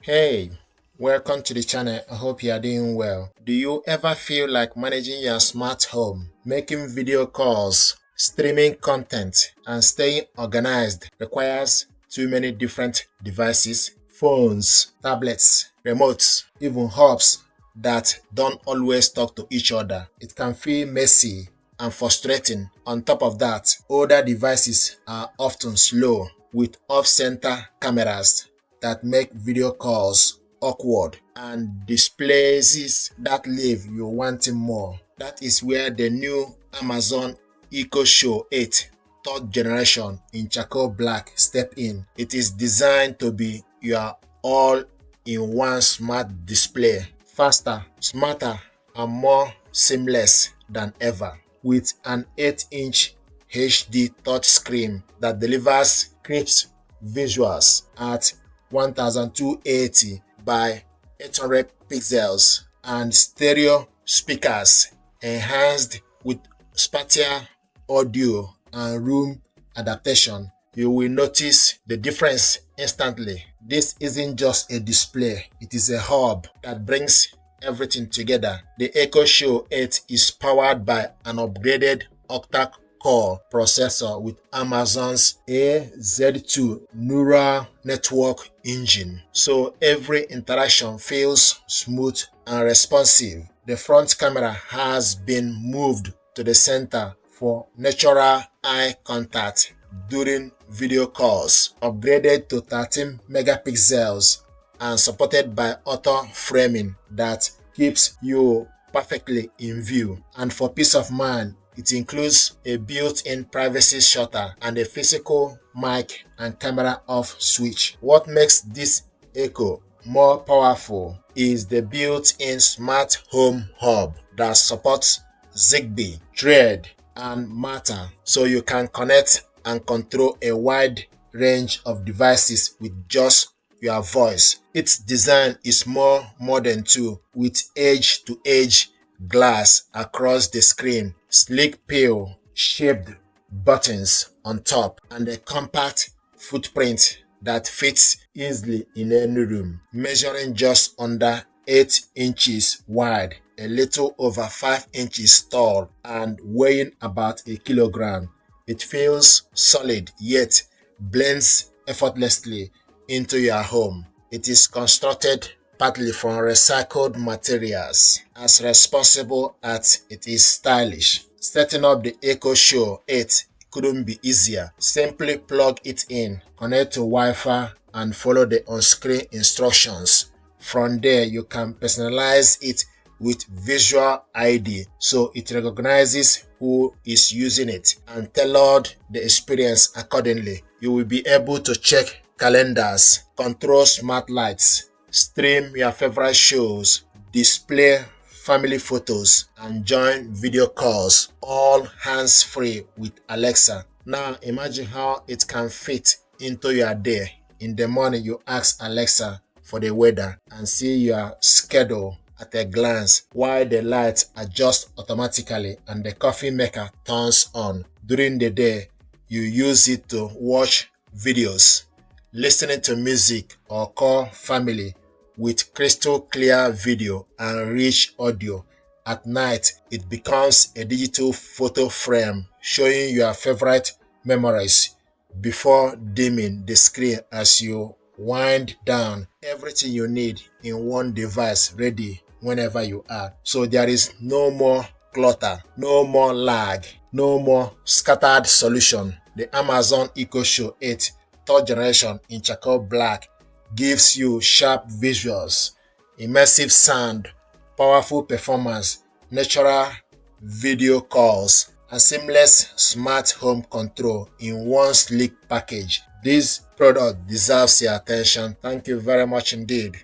Hey, welcome to the channel. I hope you are doing well. Do you ever feel like managing your smart home, making video calls, streaming content, and staying organized requires too many different devices, phones, tablets, remotes, even hubs that don't always talk to each other? It can feel messy and frustrating. On top of that, older devices are often slow with off-center cameras that make video calls awkward and displays that leave you wanting more. That is where the new Amazon Echo Show 8 third generation in charcoal black step in. It is designed to be your all-in-one smart display, faster, smarter, and more seamless than ever. With an 8-inch HD touchscreen that delivers crisp visuals at 1280 by 800 pixels and stereo speakers enhanced with spatial audio and room adaptation, you will notice the difference instantly. This isn't just a display, it is a hub that brings everything together. The Echo Show 8 is powered by an upgraded octa-core processor with Amazon's AZ2 neural network engine, so every interaction feels smooth and responsive. The front camera has been moved to the center for natural eye contact during video calls, upgraded to 13 megapixels and supported by auto framing that keeps you perfectly in view. And for peace of mind, it includes a built-in privacy shutter and a physical mic and camera off switch. What makes this Echo more powerful is the built-in smart home hub that supports Zigbee, Thread, and Matter, so you can connect and control a wide range of devices with just your voice. Its design is more modern too, with edge-to-edge glass across the screen, sleek pill-shaped buttons on top, and a compact footprint that fits easily in any room, measuring just under 8 inches wide, a little over 5 inches tall, and weighing about a kilogram. It feels solid yet blends effortlessly into your home. It is constructed partly from recycled materials, as responsible as it is stylish. Setting up the Echo Show 8 couldn't be easier. Simply plug it in, connect to Wi-Fi, and follow the on-screen instructions. From there, you can personalize it with visual ID, so it recognizes who is using it and tailored the experience accordingly. You will be able to check calendars, control smart lights, stream your favorite shows, display family photos, and join video calls, all hands-free with Alexa. Now imagine how it can fit into your day. In the morning, you ask Alexa for the weather and see your schedule at a glance, while the lights adjust automatically and the coffee maker turns on. During the day, you use it to watch videos, listening to music, or call family with crystal clear video and rich audio. At night, it becomes a digital photo frame showing your favorite memories before dimming the screen as you wind down. Everything you need in one device, ready whenever you are. So there is no more clutter, no more lag, no more scattered solution. The Amazon Echo Show 8 third generation in charcoal black gives you sharp visuals, immersive sound, powerful performance, natural video calls, and seamless smart home control in one sleek package. This product deserves your attention. Thank you very much indeed.